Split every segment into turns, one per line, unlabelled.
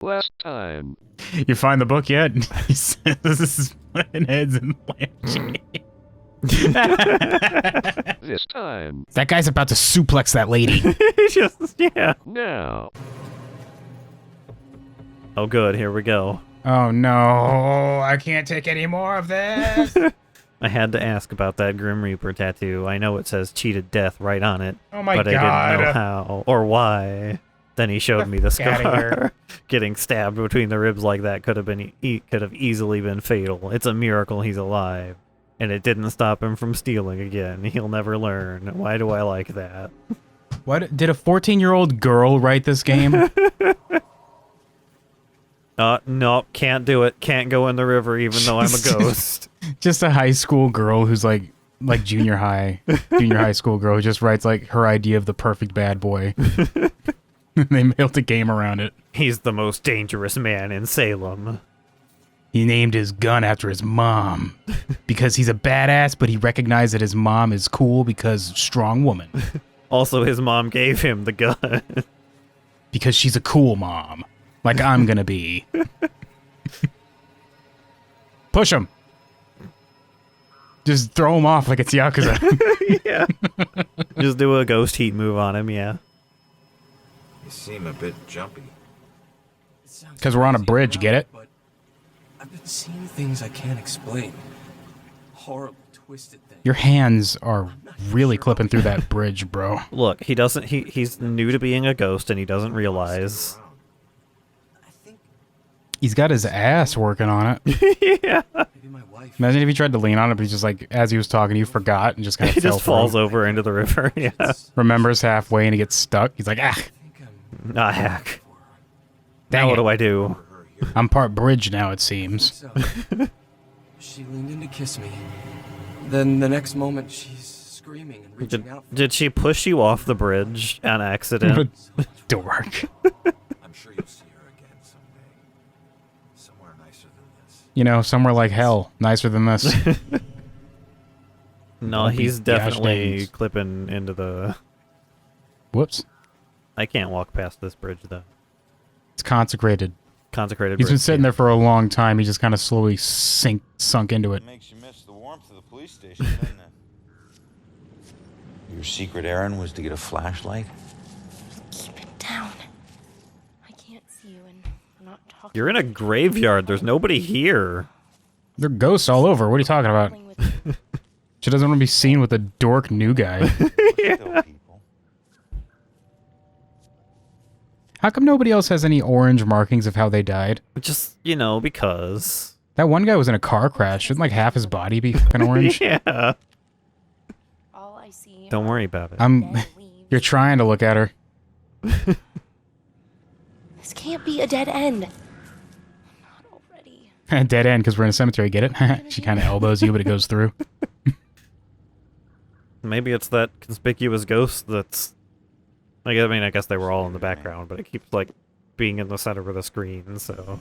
Last time.
You find the book yet? He says, this is putting heads in lampshade.
This time.
That guy's about to suplex that lady.
Yeah.
Now.
Oh, good. Here we go.
Oh no, I can't take any more of this.
I had to ask about that Grim Reaper tattoo. I know it says cheated death right on it.
Oh my
but
God.
I didn't know how or why. Then he showed me the
Get outta here.
scar. Getting stabbed between the ribs like that could have easily been fatal. It's a miracle he's alive. And it didn't stop him from stealing again. He'll never learn. Why do I like that?
What? Did a 14-year-old girl write this game?
No, can't do it. Can't go in the river even though I'm a ghost.
Just a high school girl who's like junior high school girl who just writes like her idea of the perfect bad boy. They built a game around it.
He's the most dangerous man in Salem.
He named his gun after his mom because he's a badass, but he recognized that his mom is cool because strong woman.
Also, his mom gave him the gun.
Because she's a cool mom. Like I'm gonna be. Push him. Just throw him off like it's Yakuza.
Yeah. Just do a ghost heat move on him, yeah.
You seem a bit jumpy.
Because we're on a bridge, get it?
But I've been seeing things I can't explain. Horrible, twisted things.
Your hands are really clipping through that bridge, bro.
Look, he's new to being a ghost and he doesn't realize.
I think
He's got his ass working on it.
Yeah.
maybe my wife.
Imagine if he tried to lean on it, but he just like, as he was talking, he forgot and just kind of
He
fell
just falls
through.
over into the river, yeah.
Remembers halfway and he gets stuck. He's like, ah,
I think I'm
Ah, heck.
dang
Now what
it.
do I do?
I'm part bridge now, it seems.
so. She leaned in to kiss me. Then the next moment, she's screaming and reaching out. For
Did she push you off the bridge on accident?
Dork.
I'm sure you'll see her again someday. Somewhere nicer than this.
You know, somewhere like hell. Nicer than this.
No,
Won't be
he's
gosh
definitely
dangs.
clipping into the...
Whoops.
I can't walk past this bridge, though.
It's consecrated.
Consecrated
He's been
bridge,
sitting
yeah.
there for a long time. He just kind of slowly sunk into it.
Makes you miss the warmth of the police station, doesn't it? Your secret errand was to get a flashlight?
Keep it down. I can't see you and I'm not talking.
You're in a graveyard. There's nobody here.
There are ghosts all over. What are you talking about?
With
She doesn't want to be seen with a dork new guy.
Still people.
How come nobody else has any orange markings of how they died?
Just, you know, because...
That one guy was in a car crash. Shouldn't like half his body be fucking orange?
Yeah.
all I see.
Don't worry about it.
Dead leaves.
You're trying to look at her.
This can't be a dead end. Not already.
Dead end because we're in a cemetery. Get it? She kind of elbows you, but it goes through.
Maybe it's that conspicuous ghost that's... I mean, I guess they were all in the background, but it keeps, like, being in the center of the screen, so...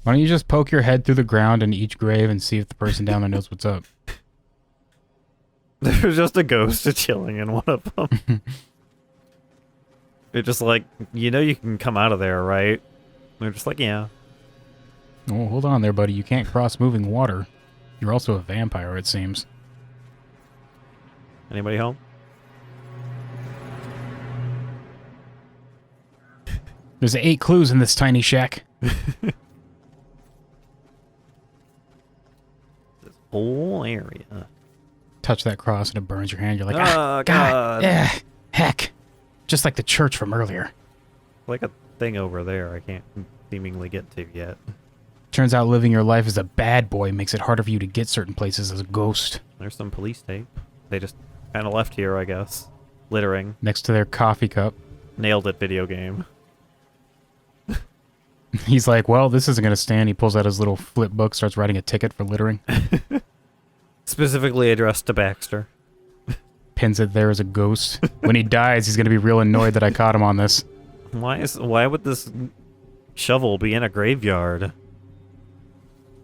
Why don't you just poke your head through the ground in each grave and see if the person down there knows what's up?
There's just a ghost chilling in one of them. They're just like, you know you can come out of there, right? They're just like, yeah.
Oh, hold on there, buddy. You can't cross moving water. You're also a vampire, it seems.
Anybody home?
There's 8 clues in this tiny shack.
This whole area.
Touch that cross and it burns your hand. You're like,
Oh, God.
yeah, heck. Just like the church from earlier.
Like a thing over there I can't seemingly get to yet.
Turns out living your life as a bad boy makes it harder for you to get certain places as a ghost.
There's some police tape. They just kind of left here, I guess. Littering.
Next to their coffee cup.
Nailed it, video game.
He's like, well, this isn't going to stand. He pulls out his little flip book, starts writing a ticket for littering.
Specifically addressed to Baxter.
Pins it there as a ghost. When he dies, he's going to be real annoyed that I caught him on this.
Why would this shovel be in a graveyard?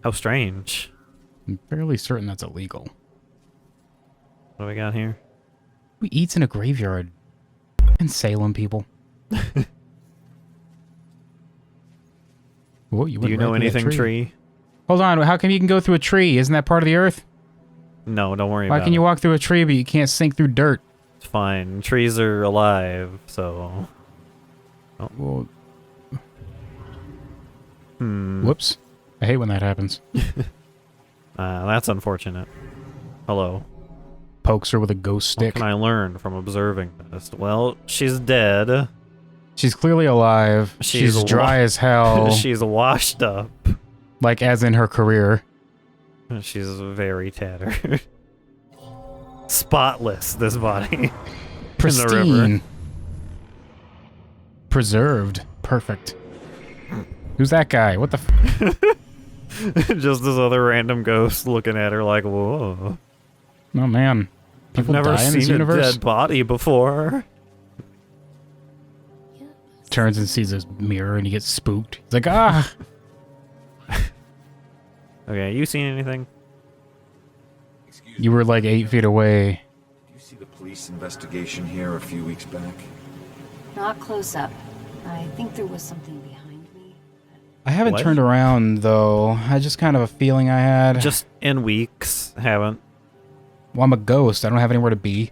How strange.
I'm fairly certain that's illegal.
What do we got here?
Who eats in a graveyard? And Salem people. Whoa, you
Do
went
you
right
know
through that
anything, tree?
Hold on, how come you can go through a tree? Isn't that part of the earth?
No, don't worry
Why
about
can
it.
you walk through a tree but you can't sink through dirt?
It's fine. Trees are alive, so...
Well,
Hmm.
whoops. I hate when that happens.
That's unfortunate. Hello.
Pokes her with a ghost
What
stick.
can I learn from observing this? Well, she's dead.
She's clearly alive. She's dry as hell.
She's washed up.
Like, as in her career.
She's very tattered. Spotless, this body. In the river.
Pristine. Preserved. Perfect. Who's that guy? What the f-
Just this other random ghost looking at her like, whoa.
Oh, man.
I've
People
never
die in this
seen a
universe?
dead body before.
Turns and sees a mirror and he gets spooked. He's like, ah!
Okay, you seen anything?
Excuse
You
me.
were like 8 feet away.
Do you see the police investigation here a few weeks back?
Not close up. I think there was something behind me.
I haven't
What?
turned around, though. I just kind of a feeling I had.
Just in weeks, haven't.
Well, I'm a ghost. I don't have anywhere to be.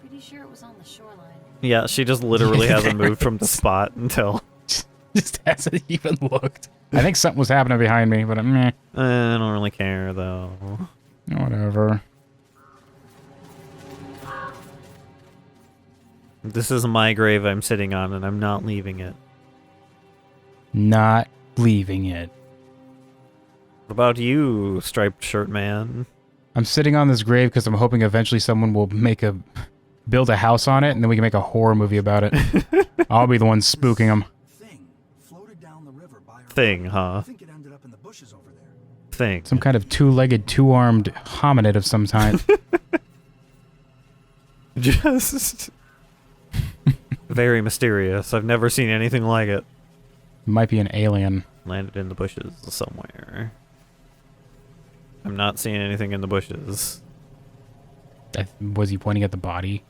Pretty sure it was on the shoreline.
Yeah, she just literally hasn't moved from the spot until...
Just hasn't even looked. I think something was happening behind me, but meh.
I don't really care, though.
Whatever.
This is my grave I'm sitting on, and I'm not leaving it.
Not leaving it.
What about you, striped shirt man?
I'm sitting on this grave because I'm hoping eventually someone will build a house on it, and then we can make a horror movie about it. I'll be the one spooking them.
Thing floated down the river by her.
Thing,
I
huh?
think it ended up in the bushes over there.
Thing.
Some kind of two-legged, two-armed hominid of some kind.
Just... very mysterious. I've never seen anything like it.
Might be an alien.
Landed in the bushes somewhere. I'm not seeing anything in the bushes.
Was he pointing at the body?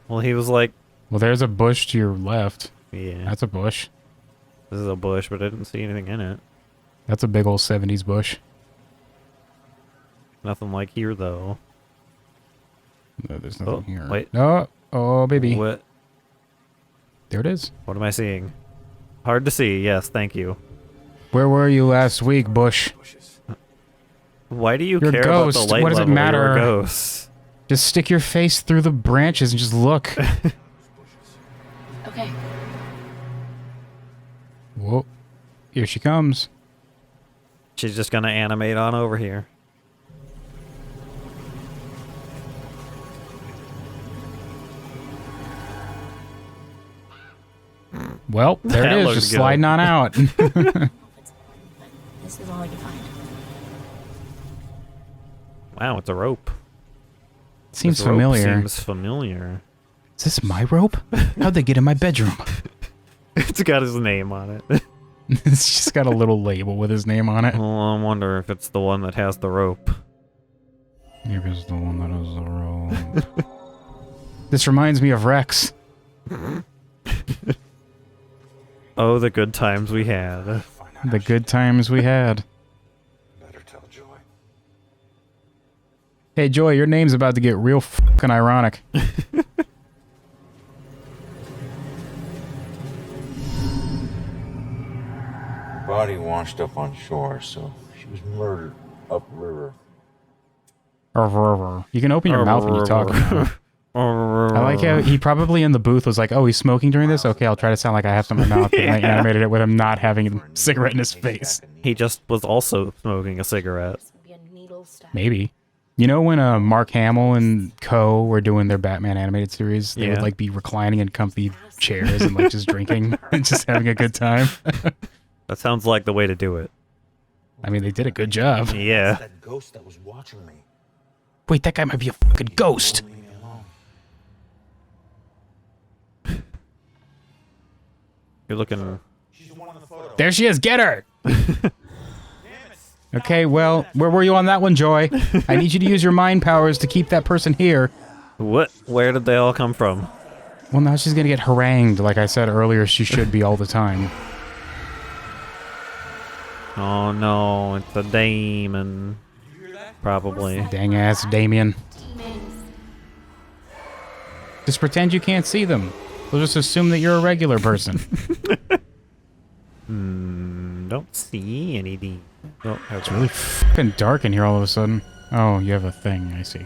Well, he was like,
Well, there's a bush to your left.
yeah,
That's a bush.
this is a bush, but I didn't see anything in it.
That's a big old 70s bush.
Nothing like here, though.
No, there's nothing
Oh,
here.
wait.
No. Oh, baby.
What?
There it is.
What am I seeing? Hard to see, yes, thank you.
Where were you last week, bush?
Bushes.
Why do you
You're a
care about the
ghost.
light
What does it
level? You're
matter?
a ghost.
Just stick your face through the branches and just look.
Okay.
Whoa. Here she comes.
She's just gonna animate on over here.
Well, there
That
it is,
looks
just
good.
sliding on out.
This is all I can find.
Wow, it's a rope.
Seems
This rope
familiar.
Seems familiar.
Is this my rope? How'd they get in my bedroom?
It's got his name on it.
It's just got a little label with his name on it.
Well, I wonder if it's the one that has the rope.
Maybe it's the one that has the rope. This reminds me of Rex.
Oh, the good times we had.
Find out
The good times we had.
Better tell Joy.
Hey, Joy, your name's about to get real fucking ironic.
Her body washed up on shore, so she was murdered upriver.
You can open your mouth when you talk. I like how he probably in the booth was like, oh, he's smoking during this? Okay, I'll try to sound like I have some in my mouth. And I
Yeah.
animated it with him not having a cigarette in his face.
He just was also smoking a cigarette.
It's gonna be a needle stab.
Maybe. You know when Mark Hamill and Co. were doing their Batman animated series? They would
Yeah.
like be reclining in comfy chairs and like just drinking and just having a good time.
That sounds like the way to do it.
I mean, they did a good job.
Yeah.
That ghost that was watching me.
Wait, that guy might be a fucking ghost.
Leave me alone.
You're looking...
She's one on the photo.
There she is. Get her. Okay, well, where were you on that one, Joy? I need you to use your mind powers to keep that person here.
What? Where did they all come from?
Well, now she's gonna get harangued, like I said earlier she should be all the time.
Oh no, it's a demon. Probably.
Dang ass Damien. Just pretend you can't see them. They'll just assume that you're a regular person.
Don't see any demons. Oh,
It's really fucking dark in here all of a sudden. Oh, you have a thing, I see.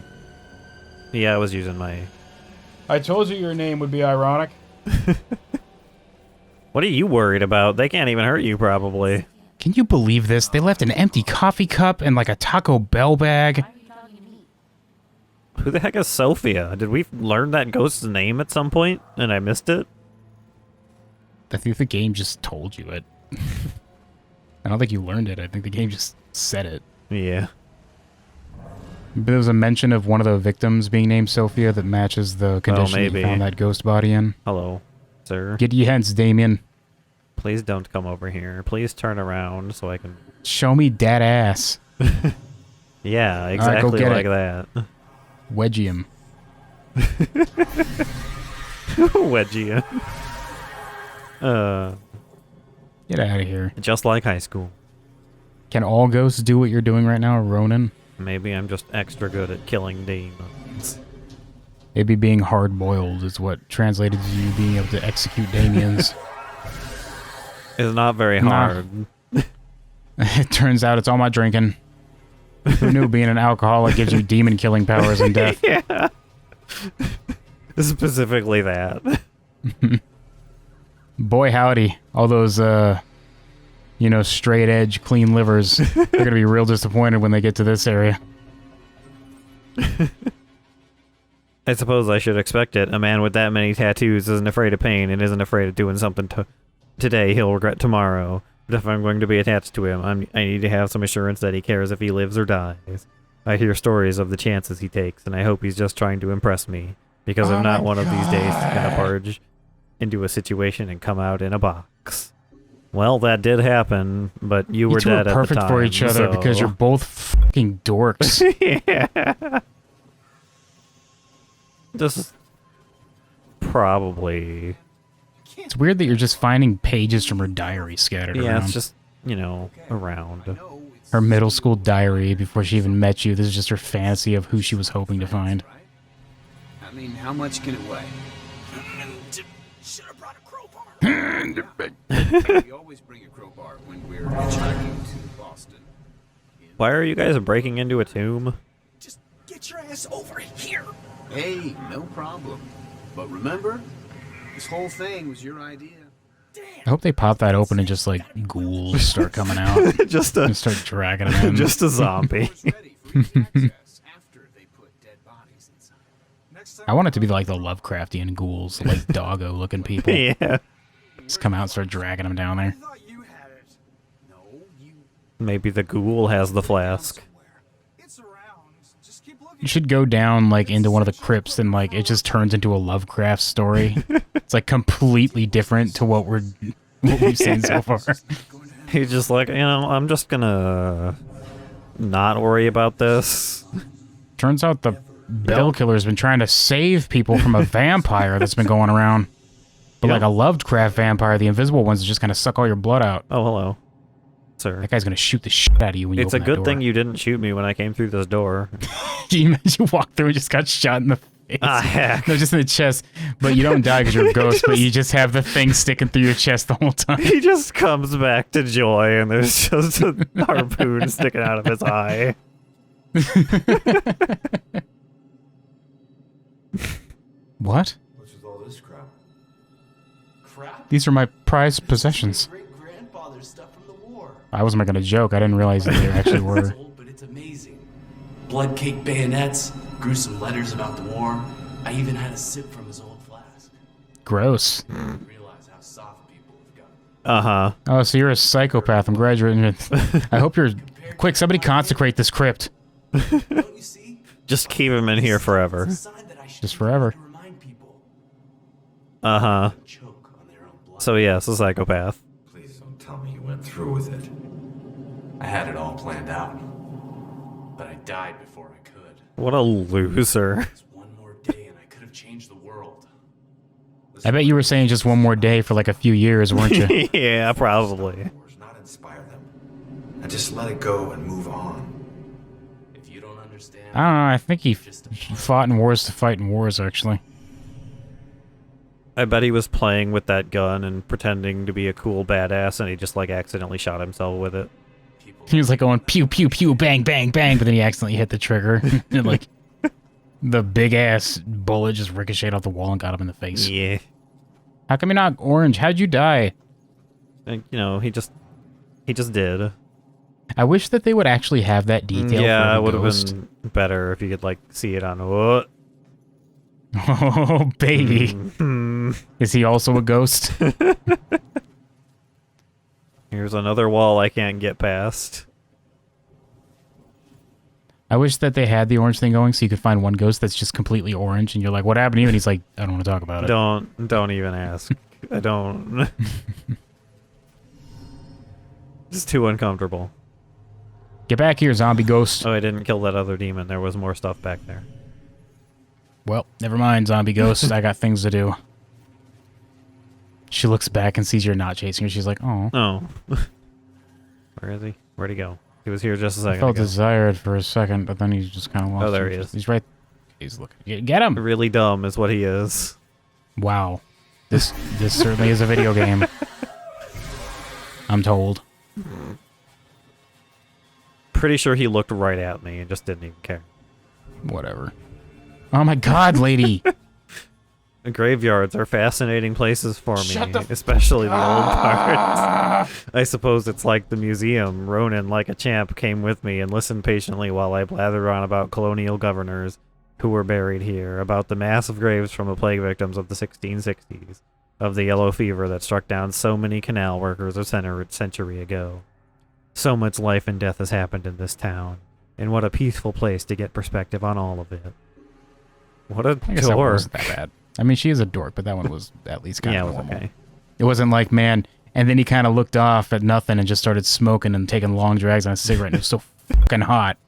yeah, I was using my...
I told you your name would be ironic.
What are you worried about? They can't even hurt you, probably.
Can you believe this? They left an empty coffee cup and like a Taco Bell bag.
Who the heck is Sophia? Did we learn that ghost's name at some point and I missed it?
I think the game just told you it. I don't think you learned it. I think the game just said it.
Yeah.
There was a mention of one of the victims being named Sophia that matches the condition you found that ghost body in.
Hello, sir.
Get ye hence, Damien.
Please don't come over here. Please turn around so I can...
Show me dat ass.
Yeah, exactly
get
like
it.
that.
Wedgie him.
Wedgie.
Get out of here.
Just like high school.
Can all ghosts do what you're doing right now, Ronan?
Maybe I'm just extra good at killing demons.
Maybe being hard-boiled is what translated to you being able to execute Damiens.
It's not very hard.
It turns out it's all my drinking. Who knew being an alcoholic gives you demon-killing powers and death?
Yeah. Specifically that.
Boy howdy, all those, you know, straight edge, clean livers, they're gonna be real disappointed when they get to this area.
I suppose I should expect it. A man with that many tattoos isn't afraid of pain and isn't afraid of doing something today he'll regret tomorrow. But if I'm going to be attached to him, I need to have some assurance that he cares if he lives or dies. I hear stories of the chances he takes, and I hope he's just trying to impress me. Because if not, one of these days he's gonna barge into a situation and come out in a box. Well, that did happen, but you were dead at the time.
Perfect for each other because you're both fucking dorks.
Yeah. Just probably.
It's weird that you're just finding pages from her diary scattered around.
Yeah, it's just, you know, around.
Her middle school diary before she even met you. This is just her fantasy of who she was hoping to find.
I mean, how much can it weigh?
Should have brought a crowbar.
We always bring a crowbar when we're hitchhiking to Boston.
Why are you guys breaking into a tomb?
Just get your ass over here.
Hey, no problem. But remember, this whole thing was your idea.
I hope they pop that open and just like ghouls start coming out.
Just
and start dragging them in.
Just a zombie.
I want it to be like the Lovecraftian ghouls, like doggo looking people.
Yeah.
Just come out and start dragging them down there.
Maybe the ghoul has the flask.
You should go down like into one of the crypts and like it just turns into a Lovecraft story. It's like completely different to what we've seen so far.
He's just like, you know, I'm just gonna not worry about this.
Turns out the Bell Killer's been trying to save people from a vampire that's been going around. But like a Lovecraft vampire, the invisible ones just kind of suck all your blood out.
Oh, hello, sir.
That guy's gonna shoot the shit out of you when you
It's a
open that
good
door.
thing you didn't shoot me when I came through this door.
You walked through and just got shot in the face.
Ah, heck.
No, just in the chest. But you don't die because you're a ghost, but you just have the thing sticking through your chest the whole time.
He just comes back to joy, and there's just a harpoon sticking out of his eye.
What?
What's with all this crap?
Crap.
These are my prized possessions.
Great-grandfather's stuff from the war.
I was making a joke. I didn't realize that they actually were.
It's old, but it's amazing. Blood-caked bayonets, gruesome letters about the war. I even had a sip from his old flask.
Gross.
Realize how soft people have gotten.
Uh-huh.
Oh, so you're a psychopath. I'm graduating. I hope you're... Quick, somebody consecrate this crypt.
Don't you see?
Just keep him in here forever.
It's a sign that I should
Just forever.
to remind people.
Uh-huh.
Choke on their own blood.
So yes, a psychopath.
Please don't tell me you went through with it.
I had it all planned out, but I died before I could.
What a loser.
It's one more day and I could have changed the world.
I bet you were saying just one more day for like a few years, weren't you?
Yeah, probably.
Not inspire them. And just let it go and move on.
If you don't understand,
I don't know. I think he fought in wars to fight in wars, actually.
I bet he was playing with that gun and pretending to be a cool badass, and he just like accidentally shot himself with it.
He was like going pew pew pew bang bang bang, but then he accidentally hit the trigger, and like the big ass bullet just ricocheted off the wall and got him in the face.
Yeah.
How come you're not orange? How'd you die?
And, you know, he just did.
I wish that they would actually have that detail.
Yeah,
for
it would have
Ghost.
been better if you could like see it on what.
Oh baby, is he also a ghost?
Here's another wall I can't get past.
I wish that they had the orange thing going so you could find one ghost that's just completely orange, and you're like, "What happened to you?" And he's like, "I don't want to talk about it."
Don't even ask. I don't. It's too uncomfortable.
Get back here, zombie ghost.
Oh, I didn't kill that other demon. There was more stuff back there.
Well, never mind, zombie ghost. I got things to do. She looks back and sees you're not chasing her. She's like, "Oh."
Oh. Where is he? Where'd he go? He was here just a
I
second
felt
ago.
desired for a second, but then he's just kind of lost.
Oh, there he is.
He's right. He's looking. Get him!
Really dumb is what he is.
Wow. This certainly is a video game. I'm told.
Pretty sure he looked right at me and just didn't even care.
Whatever. Oh my god, lady!
Graveyards are fascinating places for me, especially the old parts. I suppose it's like the museum. Ronan, like a champ, came with me and listened patiently while I blathered on about colonial governors who were buried here, about the massive graves from the plague victims of the 1660s, of the yellow fever that struck down so many canal workers a century ago. So much life and death has happened in this town, and what a peaceful place to get perspective on all of it. What a
I guess that
dork.
wasn't that bad. I mean, she is a dork, but that one was at least kind
Yeah,
of
it was
normal.
okay.
It wasn't like, man, and then he kind of looked off at nothing and just started smoking and taking long drags on a cigarette, and it was so fucking hot.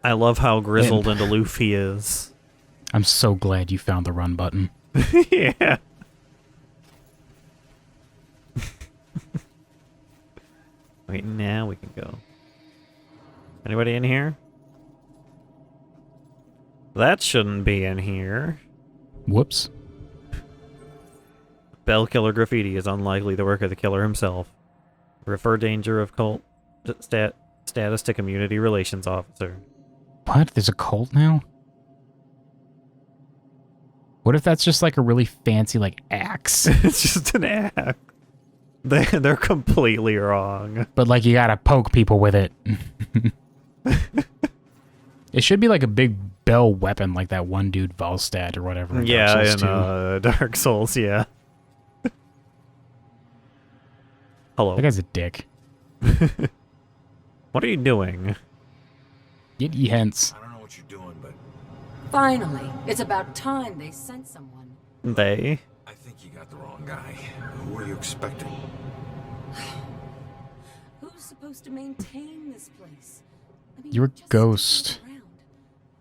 I love how grizzled and aloof he is.
I'm so glad you found the run button.
Yeah. Wait, now we can go. Anybody in here? That shouldn't be in here.
Whoops.
Bell killer graffiti is unlikely the work of the killer himself. Refer danger of cult status to community relations officer.
What? There's a cult now? What if that's just like a really fancy, like, axe?
It's just an axe. They're completely wrong.
But, like, you gotta poke people with it. It should be like a big bell weapon, like that one dude, Volstad, or whatever. in
Yeah,
Dark
in
Souls 2.
Dark Souls, yeah. Hello.
That guy's a dick.
What are you doing?
Get ye hence.
I don't know what you're doing, but
Finally, it's about time they sent someone.
They?
I think you got the wrong guy. Who were you expecting?
Who's supposed to maintain this place? I mean,
You're a
just
ghost.
look around.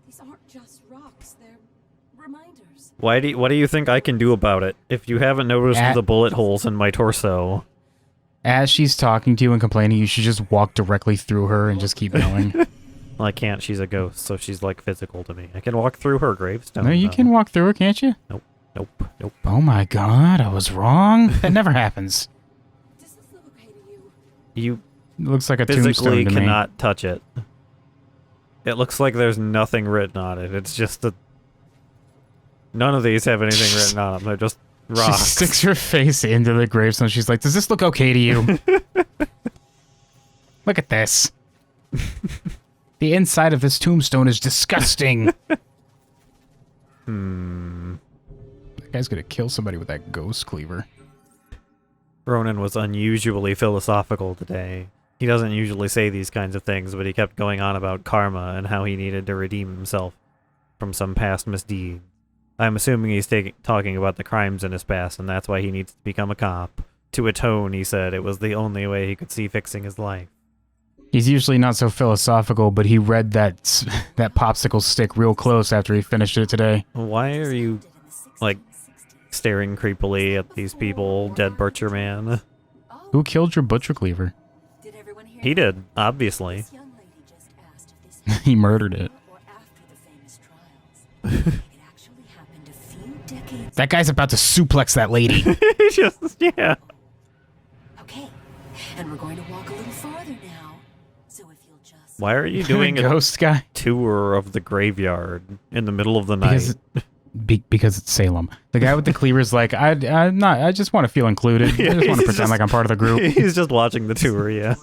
These aren't just rocks, they're reminders.
What do you think I can do about it? If you haven't noticed the bullet holes in my torso.
As she's talking to you and complaining, you should just walk directly through her and just keep going.
Well, I can't. She's a ghost, so she's like physical to me. I can walk through her gravestone.
No, you
though.
can walk through her, can't you?
Nope.
Oh my god, I was wrong. That never happens.
Does this look okay to you?
You
It looks like a
physically
tombstone to me.
cannot touch it. It looks like there's nothing written on it. It's just a... None of these have anything written on them. They're just
She
rocks.
sticks her face into the gravestone. She's like, "Does this look okay to you?" Look at this. The inside of this tombstone is disgusting. That guy's gonna kill somebody with that ghost cleaver.
Ronan was unusually philosophical today. He doesn't usually say these kinds of things, but he kept going on about karma and how he needed to redeem himself from some past misdeed. I'm assuming he's talking about the crimes in his past, and that's why he needs to become a cop. To atone, he said, it was the only way he could see fixing his life.
He's usually not so philosophical, but he read that popsicle stick real close after he finished it today.
Why are you, like, staring creepily at these people, dead butcher man?
Who killed your butcher cleaver?
He did, obviously.
He murdered it. That guy's about to suplex that lady.
Just, yeah.
Okay, and we're going to walk a little farther now. So if you'll just...
Why are you doing a
ghost guy
tour of the graveyard in the middle of the night?
Because it's Salem. The guy with the cleaver's like, I just want to feel included. I just want to pretend like I'm part of the group.
He's just watching the tour, yeah.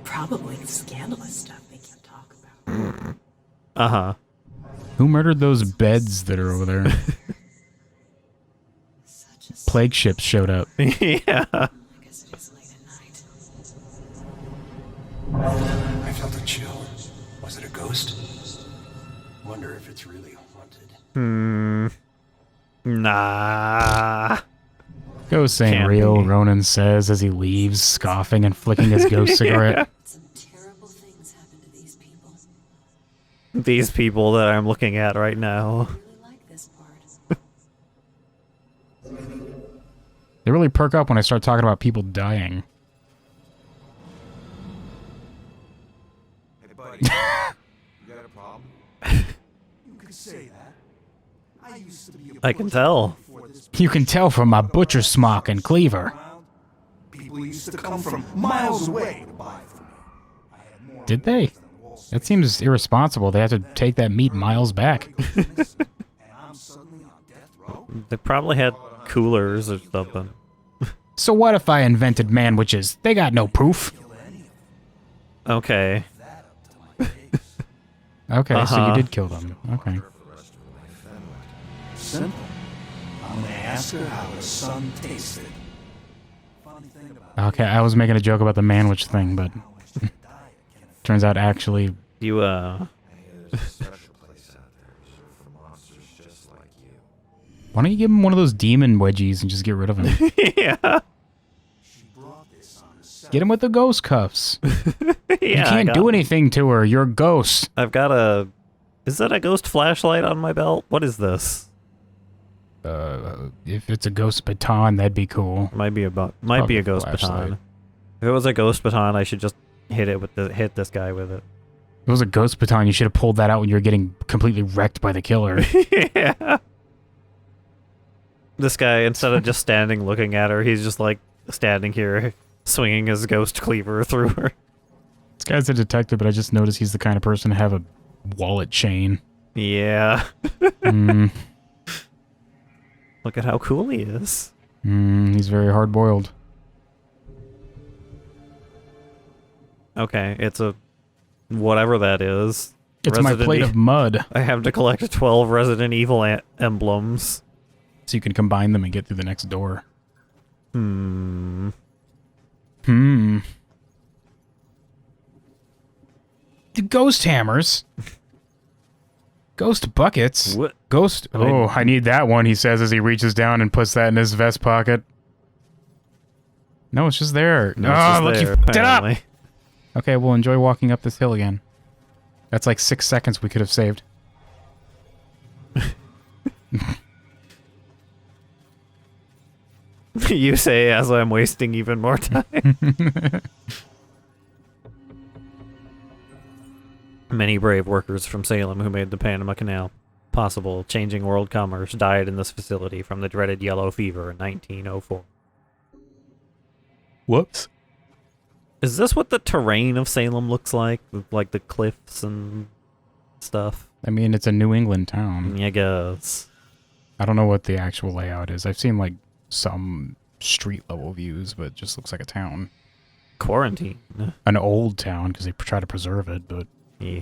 Probably scandalous stuff they can't talk about.
Uh-huh.
Who murdered those beds that are over there? Plague ships showed up.
Yeah.
I guess it is late at night.
I felt a chill. Was it a ghost? Wonder if it's really haunted.
Nah.
Ghosts ain't
Can't
real,
be.
Ronan says as he leaves, scoffing and flicking his ghost cigarette.
Some terrible things happen to these people.
These people that I'm looking at right now.
I really like this part.
They really perk up when I start talking about people dying.
Hey, buddy. You got a problem? You could say that. I used to be a
I can tell.
before this
You can tell from my butcher smock and cleaver.
people used to come from miles away to buy from me. I had more
Did they?
than Wall Street,
That seems irresponsible. They have to take that meat miles back.
and I'm suddenly on death row.
They probably had coolers or something.
So what if I invented man-witches? They got no proof.
Okay.
Okay, so
Uh-huh.
you did kill them. Okay.
Simple. I'm gonna ask her how her son tasted. Funny thing about
Okay, I was making a joke about the man-witch thing, but turns out actually...
You,
There's a special place out there for monsters just like you.
Why don't you give him one of those demon wedgies and just get rid of him?
yeah.
she brought this on herself.
Get him with the ghost cuffs.
Yeah,
You can't do anything to her. You're a ghost.
I've got a... Is that a ghost flashlight on my belt? What is this?
If it's a ghost baton, that'd be cool.
Might be a
Probably a
ghost
flashlight.
baton. If it was a ghost baton, I should just hit this guy with it.
If it was a ghost baton, you should have pulled that out when you were getting completely wrecked by the killer.
Yeah. This guy, instead of just standing looking at her, he's just like standing here swinging his ghost cleaver through her.
This guy's a detective, but I just noticed he's the kind of person to have a wallet chain.
Yeah.
Mm,
Look at how cool he is.
he's very hard-boiled.
Okay, it's a... whatever that is.
It's my
Resident
plate
E-
of mud,
I have to collect 12 Resident Evil emblems.
so you can combine them and get through the next door.
Hmm.
The ghost hammers. Ghost buckets.
What?
Ghost... Oh, I need that one, he says as he reaches down and puts that in his vest pocket. No, it's just there.
No, it's just
look,
there,
you fucked it up!
apparently.
Okay, well, enjoy walking up this hill again. That's like 6 seconds we could have saved.
You say as I'm wasting even more time. Many brave workers from Salem who made the Panama Canal possible, changing world commerce, died in this facility from the dreaded yellow fever in 1904.
Whoops.
Is this what the terrain of Salem looks like? Like the cliffs and stuff?
I mean, it's a New England town.
I guess.
I don't know what the actual layout is. I've seen, like, some street-level views, but it just looks like a town.
Quarantine.
An old town, because they try to preserve it, but...
Yeah.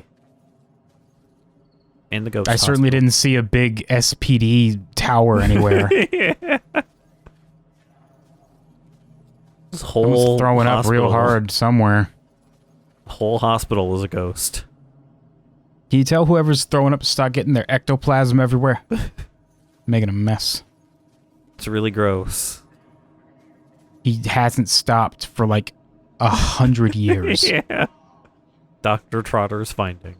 And the ghost
I certainly didn't see a big SPD tower anywhere.
Yeah. This
Someone's
whole
throwing up real
hospital-
hard somewhere.
Whole hospital is a ghost.
Can you tell whoever's throwing up to start getting their ectoplasm everywhere? Making a mess.
It's really gross.
He hasn't stopped for like 100 years.
Yeah. Dr. Trotter's finding.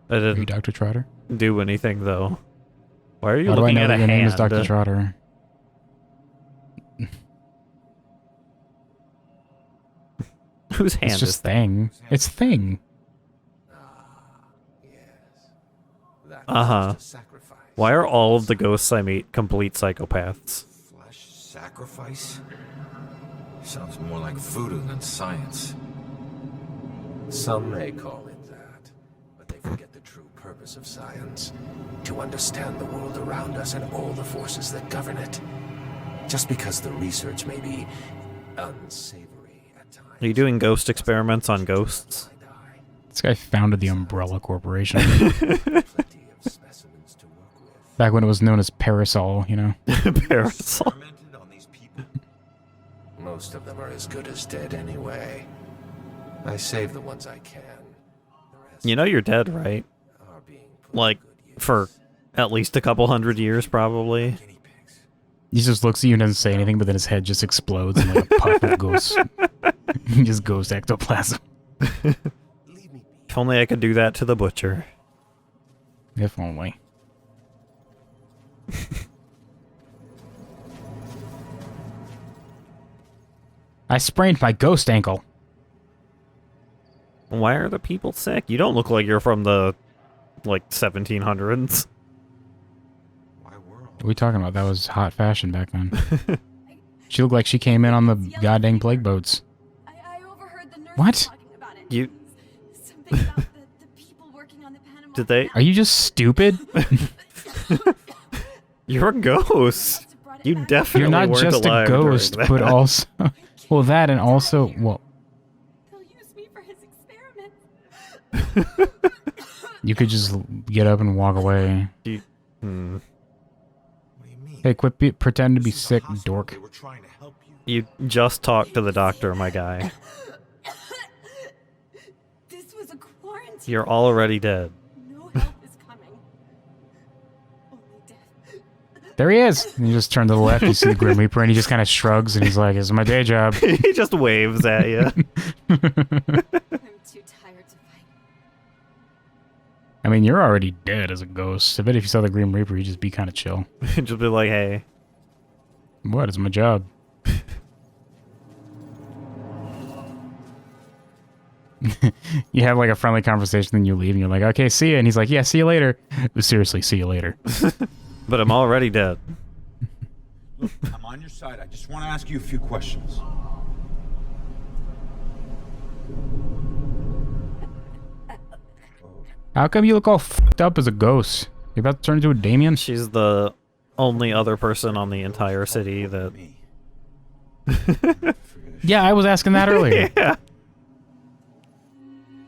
I
Are you
didn't
Dr. Trotter?
do anything, though. Why are you
How do I
looking
know
at
that
a
your name is
hand?
Dr. Trotter?
Whose hand
It's just
is that?
Thing. It's Thing.
Uh-huh. Why are all of the ghosts I meet complete psychopaths?
Flesh sacrifice? Sounds more like voodoo than science.
Some may call it that, but they forget the true purpose of science. To understand the world around us and all the forces that govern it. Just because the research may be unsavory at times.
Are you doing ghost experiments on ghosts?
This guy founded the Umbrella Corporation. Back when it was known as Parasol, you know?
Parasol.
Most of them are as good as dead anyway. I save the ones I can.
You know you're dead, right? Like, for at least a couple hundred years, probably.
He just looks at you and doesn't say anything, but then his head just explodes in like a puff of ghost. Just ghost ectoplasm.
If only I could do that to the butcher.
If only. I sprained my ghost ankle.
Why are the people sick? You don't look like you're from the, like, 1700s.
What are we talking about? That was hot fashion back then. She looked like she came in on the goddamn plague boats.
I overheard the nurse
What?
talking about it.
You...
Something about the people working on the Panama
Did they...
Are you just stupid?
You're a ghost. You definitely
You're not
weren't
just a
alive
ghost,
during
but
that.
also... Well, that and also... Well...
He'll use me for his experiments.
You could just get up and walk away. Hey, quit pretend to be sick, dork.
You just talked to the doctor, my guy.
This was a quarantine.
You're already dead.
No help is coming. Only death.
There he is! And you just turn to the left, you see the Grim Reaper, and he just kind of shrugs, and he's like, "This is my day job."
He just waves at you.
I'm too tired to fight.
I mean, you're already dead as a ghost. I bet if you saw the Grim Reaper, you'd just be kind of chill.
Just be like, hey.
What? It's my job. You have like a friendly conversation, then you leave, and you're like, "Okay, see ya." And he's like, "Yeah, see you later." But seriously, see you later.
But I'm already dead.
Look, I'm on your side. I just want to ask you a few questions.
How come you look all f***ed up as a ghost? You about to turn into a Damien?
She's the only other person on the entire city that...
Yeah, I was asking that earlier.
Yeah.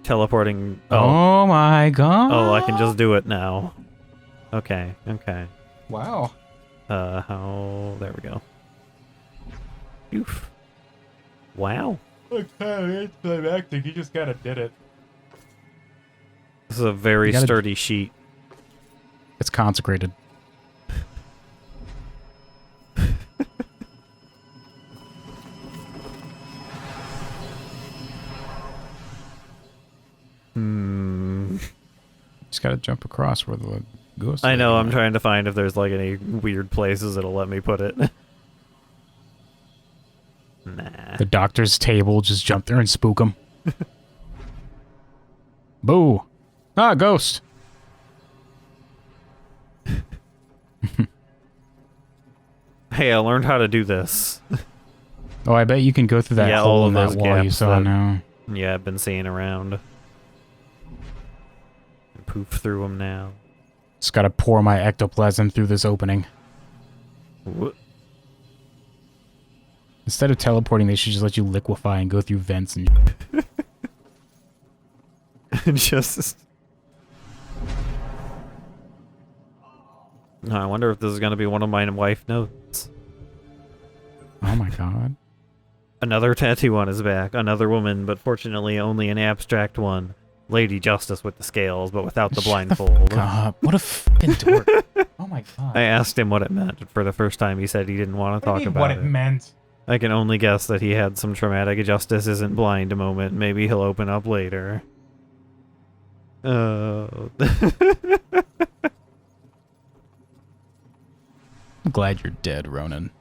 Teleporting...
Oh my god.
Oh, I can just do it now. Okay, okay.
Wow.
How... There we go. Oof. Wow.
Okay, it's acting. You just kind of did it.
This is a very sturdy sheet.
It's consecrated. Just gotta jump across where the ghost.
I know, I'm trying to find if there's like any weird places that'll let me put it. Nah.
The doctor's table, just jump there and spook him. Boo! Ah, ghost!
Hey, I learned how to do this.
Oh, I bet you can go through that
all
hole
of
in that
those
wall you
gaps
saw
that-
now.
Yeah, I've been seeing around. Poof through them now.
Just gotta pour my ectoplasm through this opening.
What?
Instead of teleporting, they should just let you liquefy and go through vents and...
Just... No, I wonder if this is going to be one of my wife notes.
Oh my god.
Another tattoo on his back. Another woman, but fortunately only an abstract one. Lady Justice with the scales, but without the blindfold.
God, what a fucking dork. Oh my god.
I asked him what it meant. For the first time, he said he didn't want to talk about
what
it.
it meant.
I can only guess that he had some traumatic justice isn't blind moment. Maybe he'll open up later. Oh.
I'm glad you're dead, Ronan.